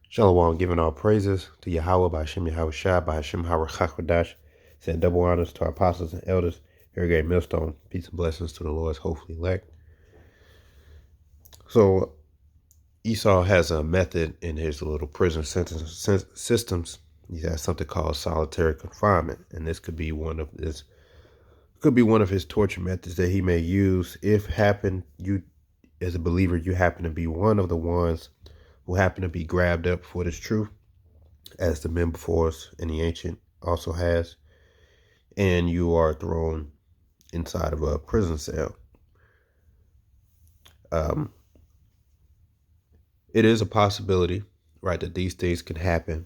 Shalom, giving all praises to Yahweh by Hashem Yahweh Shai by Hashem Harakakadash. Said double honors to our apostles and elders. Irrigate Millstone. Peace and blessings to the Lord's hopefully elect. So Esau has a method in his little prison sentence systems. He has something called solitary confinement, and this could be one of his torture methods that he may use if you as a believer you happen to be one of the ones who happen to be grabbed up for this truth, as the men before us in the ancient also has, and you are thrown inside of a prison cell. It is a possibility, right, that these things can happen,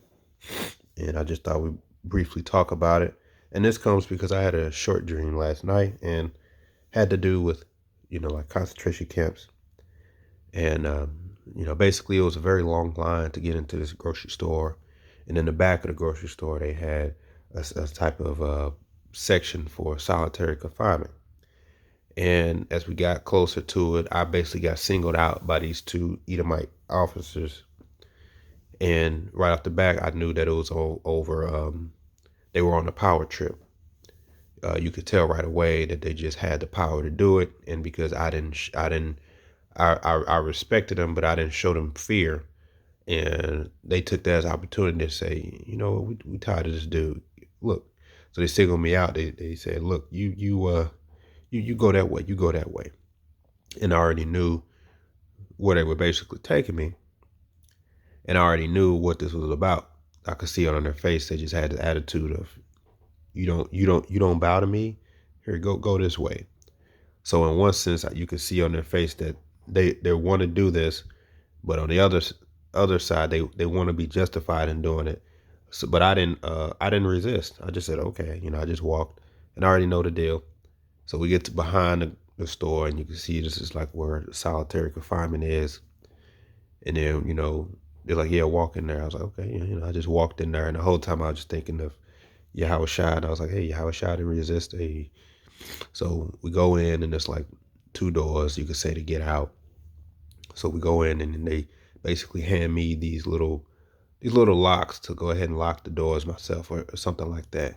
and I just thought we'd briefly talk about it. And this comes because I had a short dream last night and had to do with, like concentration camps. And, basically it was a very long line to get into this grocery store. And in the back of the grocery store, they had a type of section for solitary confinement. And as we got closer to it, I basically got singled out by these two Edomite officers. And right off the bat, I knew that it was all over. They were on a power trip. You could tell right away that they just had the power to do it. And because I respected them, but I didn't show them fear. And they took that as an opportunity to say, we tired of this dude. Look, so they singled me out. They said, look, you go that way. You go that way. And I already knew where they were basically taking me. And I already knew what this was about. I could see it on their face. They just had the attitude of, you don't bow to me. Here, go this way. So in one sense, you could see on their face that they want to do this, but on the other side, they want to be justified in doing it. So, but I didn't resist. I just said, okay, I just walked, and I already know the deal. So we get to behind the store, and you can see this is like where solitary confinement is. And then, they're like, yeah, walk in there. I was like, okay, I just walked in there, and the whole time I was just thinking of Yahweh Shai. And I was like, hey, Yahweh Shai didn't resist. Hey. So we go in, and there's like two doors, you could say, to get out. So we go in, and then they basically hand me these little locks to go ahead and lock the doors myself or something like that.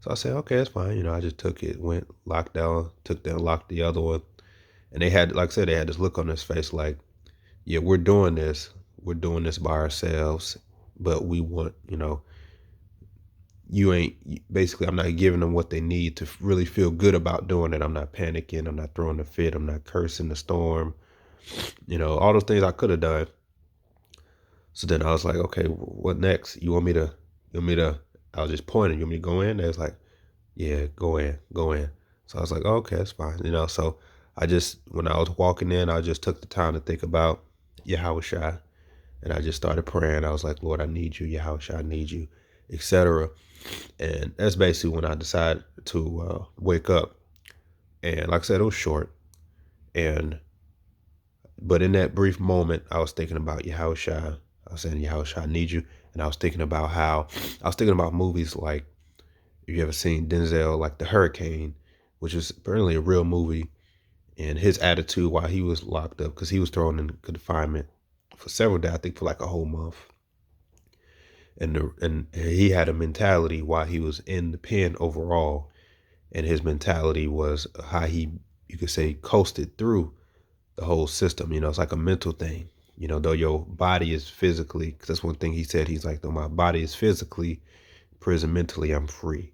So I said, okay, that's fine. I just took it, went, locked down, took that, locked the other one. And they had, like I said, they had this look on his face like, yeah, we're doing this by ourselves, but we want, basically, I'm not giving them what they need to really feel good about doing it. I'm not panicking. I'm not throwing a fit. I'm not cursing the storm. All those things I could have done. So then I was like, okay, what next? You want me to, I was just pointing, you want me to go in? They was like, yeah, go in. So I was like, oh, okay, that's fine. So when I was walking in, I just took the time to think about Yahweh Shai. And I just started praying. I was like, Lord, I need you. Yahweh Shai, I need you, etc. And that's basically when I decided to wake up. And like I said, it was short. But in that brief moment, I was thinking about Yahweh Shai. I was saying, Yahweh Shai, I need you. And I was thinking about movies like, if you ever seen Denzel, like The Hurricane, which is apparently a real movie, and his attitude while he was locked up, because he was thrown in confinement for several days, I think for like a whole month. And he had a mentality while he was in the pen overall, and his mentality was how you could say, coasted through the whole system. It's like a mental thing. Though your body is physically, because that's one thing he said. He's like, though my body is physically prison, mentally I'm free.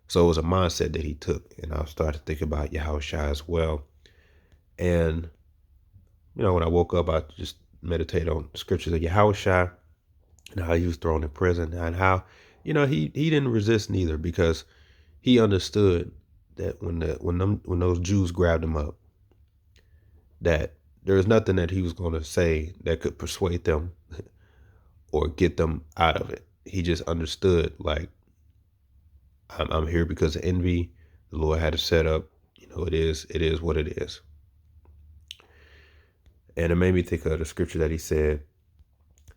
So it was a mindset that he took, and I started thinking about Yahweh Shai as well. And when I woke up, I just meditated on the scriptures of Yahweh Shai and how he was thrown in prison, and how he didn't resist neither, because he understood that when those Jews grabbed him up, that there was nothing that he was going to say that could persuade them or get them out of it. He just understood, like, I'm here because of envy. The Lord had it set up. It is what it is. And it made me think of the scripture that he said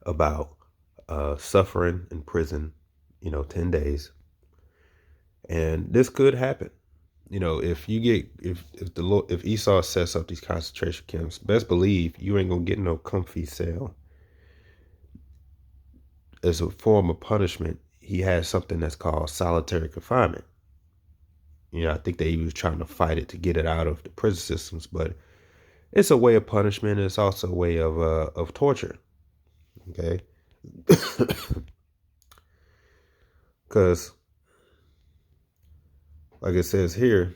about suffering in prison, 10 days. And this could happen. If Esau sets up these concentration camps, best believe you ain't gonna get no comfy cell. as a form of punishment, he has something that's called solitary confinement. I think they was trying to fight it to get it out of the prison systems, but it's a way of punishment. It's also a way of torture. Okay, because like it says here,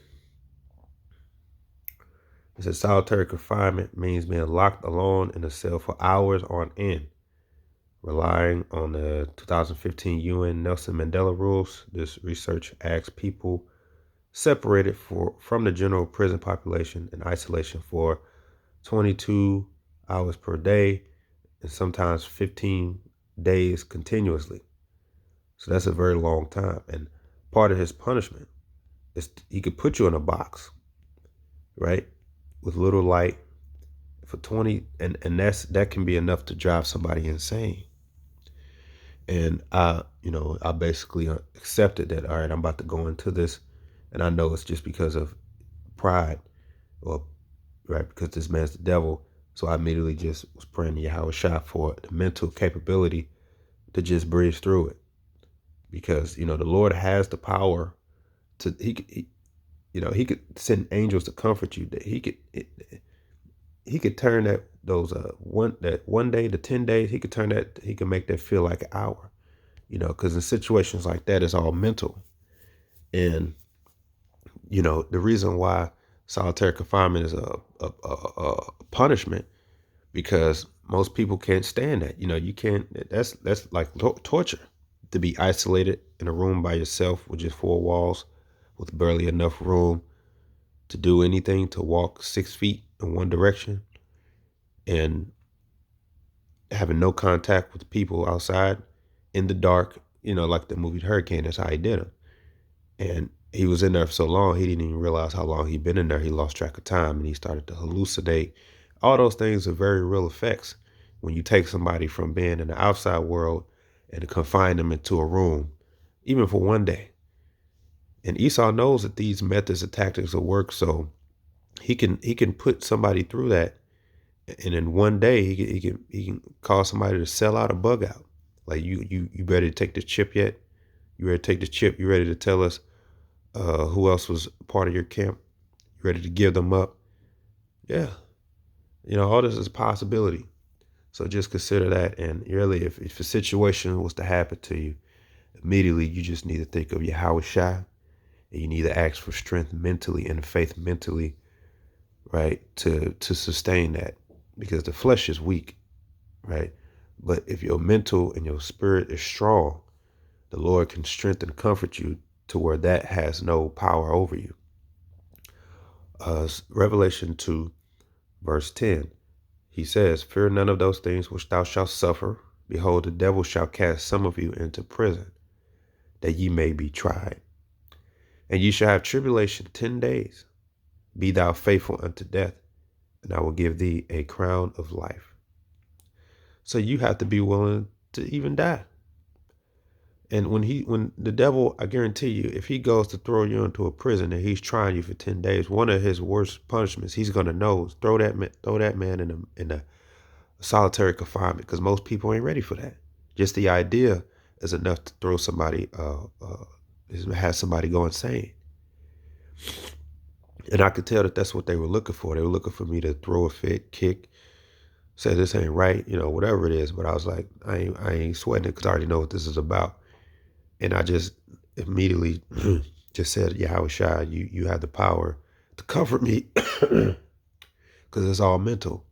it says solitary confinement means being locked alone in a cell for hours on end. Relying on the 2015 UN Nelson Mandela rules, this research asks people separated from the general prison population in isolation for 22 hours per day and sometimes 15 days continuously. So that's a very long time. And part of his punishment is he could put you in a box, right, with little light for 20, and that can be enough to drive somebody insane. And I basically accepted that. All right, I'm about to go into this, and I know it's just because of pride, or right, because this man's the devil. So I immediately just was praying to Yahweh Shah for the mental capability to just breeze through it, because the Lord has the power to. He could send angels to comfort you. That he could turn those one day to 10 days. He could turn that. He could make that feel like an hour. Because in situations like that, it's all mental. And the reason why solitary confinement is a punishment, because most people can't stand that. You can't. That's like torture, to be isolated in a room by yourself with just four walls, with barely enough room to do anything, to walk 6 feet in one direction, and having no contact with people outside in the dark. Like the movie Hurricane. That's how he did it. And he was in there for so long, he didn't even realize how long he'd been in there. He lost track of time, and he started to hallucinate. All those things are very real effects when you take somebody from being in the outside world and confine them into a room, even for one day. And Esau knows that these methods and tactics will work, so he can put somebody through that, and in one day he can cause somebody to sell out or bug out. Like, you ready to take this chip yet? You ready to take this chip? You ready to tell us who else was part of your camp? You ready to give them up? Yeah. All this is a possibility. So just consider that. And really, if a situation was to happen to you, immediately you just need to think of Yahweh Shai, and you need to ask for strength mentally and faith mentally, right, to sustain that, because the flesh is weak, right? But if your mental and your spirit is strong, the Lord can strengthen and comfort you to where that has no power over you. Revelation 2, verse 10, he says, "Fear none of those things which thou shalt suffer. Behold, the devil shall cast some of you into prison, that ye may be tried. And ye shall have tribulation 10 days. Be thou faithful unto death, and I will give thee a crown of life." So you have to be willing to even die. And when the devil, I guarantee you, if he goes to throw you into a prison and he's trying you for 10 days, one of his worst punishments he's going to know is throw that man in a solitary confinement, because most people ain't ready for that. Just the idea is enough to throw somebody, has somebody go insane. And I could tell that that's what they were looking for. They were looking for me to throw a fit, kick, say this ain't right, whatever it is. But I was like, I ain't sweating it, because I already know what this is about. And I just immediately just said, Yahweh Shai, you have the power to comfort me, because it's all mental.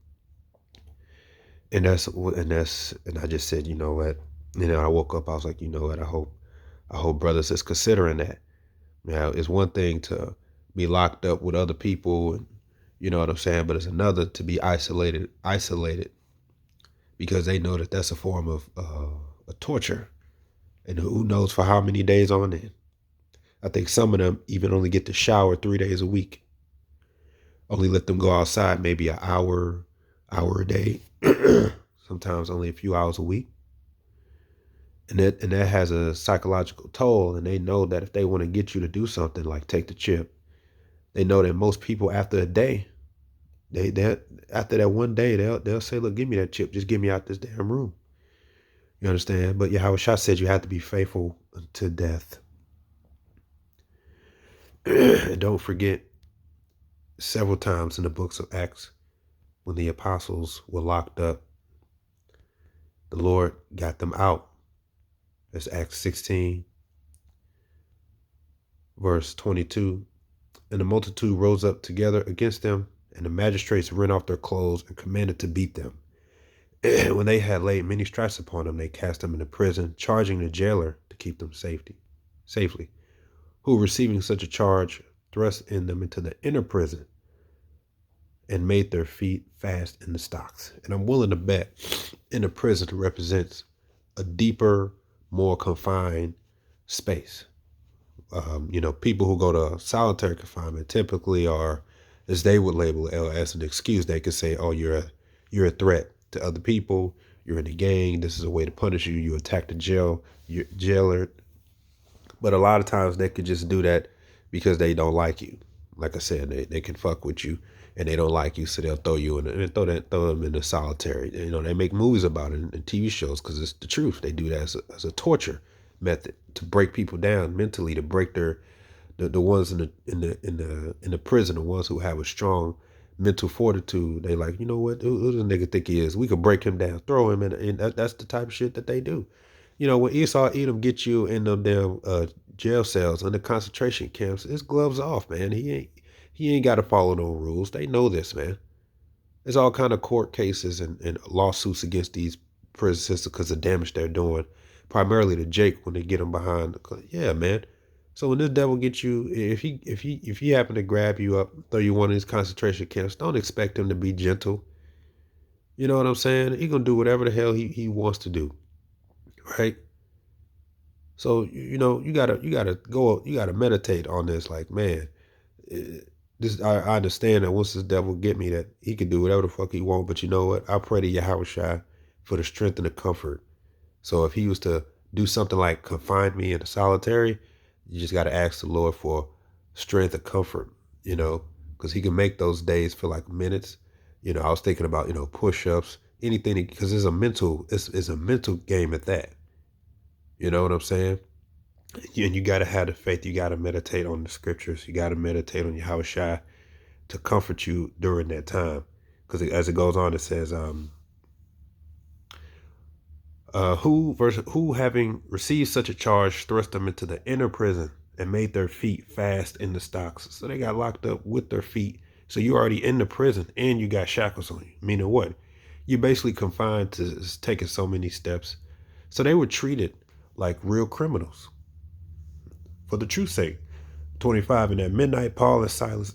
And I just said, you know what? I woke up, I was like, you know what? I hope brothers is considering that. Now, it's one thing to be locked up with other people, and you know what I'm saying, but it's another to be isolated, because they know that that's a form of a torture. And who knows for how many days on end. I think some of them even only get to shower 3 days a week. Only let them go outside maybe an hour a day. Sometimes only a few hours a week. And that has a psychological toll. And they know that if they want to get you to do something like take the chip, they know that most people after a day, after that one day, they'll say, look, give me that chip. Just get me out this damn room. You understand? But Yahweh Shah said you have to be faithful to death. And don't forget, several times in the books of Acts, when the apostles were locked up, the Lord got them out. That's Acts 16, verse 22. And the multitude rose up together against them, and the magistrates rent off their clothes and commanded to beat them. And when they had laid many stripes upon them, they cast them into prison, charging the jailer to keep them safely, who, receiving such a charge, thrust in them into the inner prison and made their feet fast in the stocks. And I'm willing to bet inner prison represents a deeper, more confined space. People who go to solitary confinement typically are, as they would label it, as an excuse. They could say, "Oh, you're a threat to other people. You're in a gang. This is a way to punish you. You attacked the jailer." But a lot of times they could just do that because they don't like you. Like I said, they can fuck with you and they don't like you, so they'll throw you in and throw them into solitary. They make movies about it and TV shows because it's the truth. They do that as a torture method to break people down mentally, to break the ones in the prison, the ones who have a strong mental fortitude. They like, you know what? Who does a nigga think he is? We could break him down, throw him in, and that's the type of shit that they do. When Esau Edom get you in them damn jail cells and the concentration camps, his gloves off, man. He ain't got to follow no rules. They know this, man. There's all kind of court cases and lawsuits against these prison systems because of damage they're doing, primarily to Jake when they get him behind. Yeah, man. So when this devil gets you, if he happen to grab you up, throw you one of these concentration camps, don't expect him to be gentle. You know what I'm saying? He gonna do whatever the hell he wants to do, right? So you gotta meditate on this. Like, man, eh, this I understand that once this devil get me, that he can do whatever the fuck he want. But you know what? I pray to Yahweh Shai for the strength and the comfort. So if he was to do something like confine me in a solitary, you just gotta ask the Lord for strength and comfort. Because he can make those days feel like minutes. I was thinking about push-ups, anything, because it's a mental game at that. You know what I'm saying? And you got to have the faith. You got to meditate on the scriptures. You got to meditate on Yahweh Shai to comfort you during that time. Because as it goes on, it says, who having received such a charge thrust them into the inner prison and made their feet fast in the stocks. So they got locked up with their feet. So you're already in the prison and you got shackles on you. Meaning what? You're basically confined to taking so many steps. So they were treated like real criminals. For the truth's sake. 25, and at midnight, Paul and Silas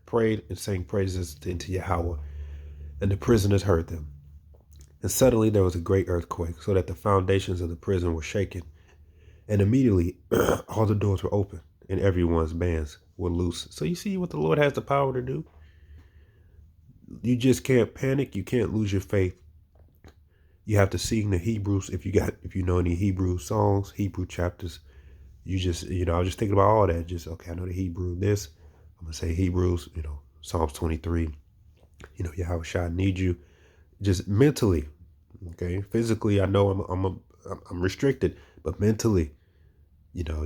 prayed and sang praises into Yahweh, and the prisoners heard them. And suddenly there was a great earthquake, so that the foundations of the prison were shaken. And immediately all the doors were open, and everyone's bands were loose. So you see what the Lord has the power to do? You just can't panic. You can't lose your faith. You have to sing the Hebrews. If you know any Hebrew songs, Hebrew chapters, I was just thinking about all that. Just, okay, I know the Hebrew this. I'm going to say Hebrews, Psalms 23. Yahweh Shai need you. Just mentally, okay? Physically, I know I'm restricted, but mentally,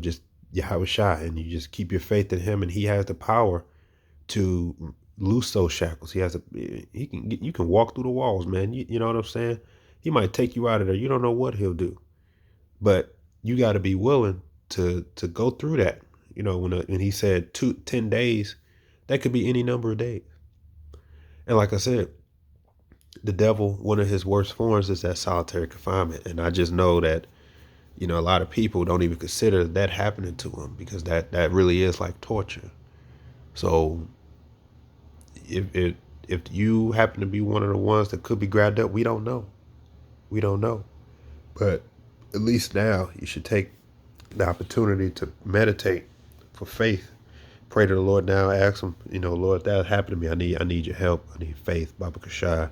just Yahweh Shai, and you just keep your faith in him, and he has the power to loose those shackles. You can walk through the walls, man. You know what I'm saying? He might take you out of there. You don't know what he'll do. But you got to be willing to go through that. When he said 10 days, that could be any number of days. And like I said, the devil, one of his worst forms is that solitary confinement. And I just know that, a lot of people don't even consider that happening to them because that really is like torture. So if you happen to be one of the ones that could be grabbed up, we don't know. We don't know. But at least now you should take the opportunity to meditate for faith. Pray to the Lord now. Ask him, Lord, that happened to me. I need your help. I need faith. Baba Kashai.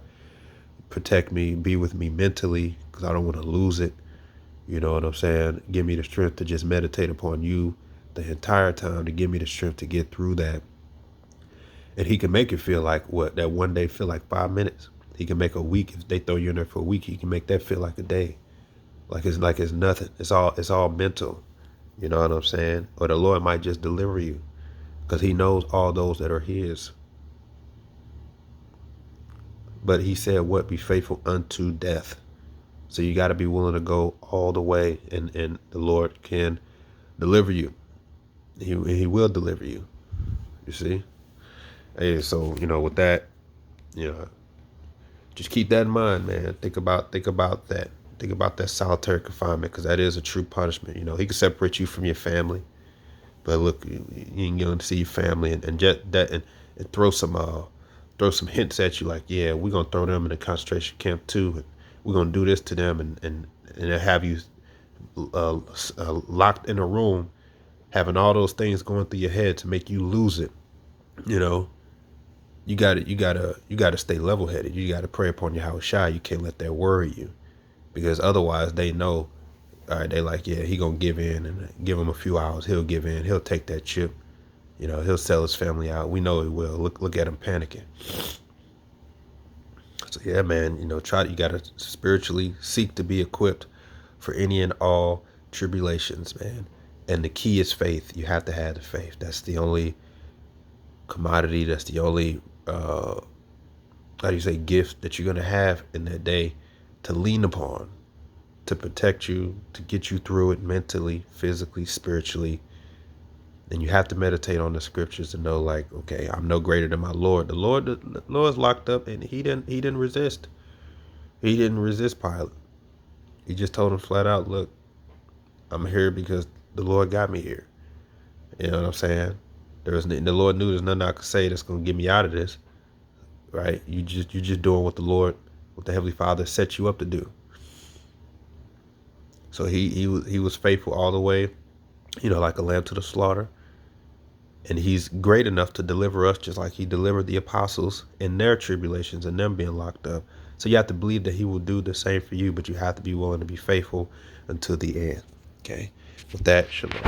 Protect me. Be with me mentally because I don't want to lose it. You know what I'm saying? Give me the strength to just meditate upon you the entire time, to give me the strength to get through that. And he can make it feel like that one day feel like 5 minutes. He can make a week, if they throw you in there for a week, he can make that feel like a day. Like it's nothing. It's all mental. You know what I'm saying? Or the Lord might just deliver you because He knows all those that are His. But He said, "What be faithful unto death." So you got to be willing to go all the way, and the Lord can deliver you. He will deliver you. You see? Hey, so with that, you know, just keep that in mind, man. Think about that. Think about that solitary confinement, because that is a true punishment. He can separate you from your family, but look, you ain't going to see your family, and just that, and throw some hints at you, like, yeah, we're gonna throw them in a concentration camp too, and we're gonna do this to them, and have you locked in a room, having all those things going through your head to make you lose it. You know, you gotta stay level headed. You gotta pray upon your house shy. You can't let that worry you, because otherwise they know. All right, they like, yeah, he gonna give in, and give him a few hours. He'll give in. He'll take that chip. He'll sell his family out. We know he will. Look at him panicking. So yeah, man, you gotta spiritually seek to be equipped for any and all tribulations, man. And the key is faith. You have to have the faith. That's the only commodity. That's the only how do you say, gift that you're gonna have in that day to lean upon, to protect you, to get you through it mentally, physically, spiritually. And you have to meditate on the scriptures to know, like, okay, I'm no greater than my Lord. The Lord's locked up, and he didn't resist. He didn't resist Pilate. He just told him flat out, look, I'm here because the Lord got me here. You know what I'm saying? The Lord knew there's nothing I could say that's gonna get me out of this. Right? You just doing what the Heavenly Father set you up to do. So he was faithful all the way, like a lamb to the slaughter. And He's great enough to deliver us, just like He delivered the apostles in their tribulations and them being locked up. So you have to believe that He will do the same for you, but you have to be willing to be faithful until the end. Okay? With that, shalom.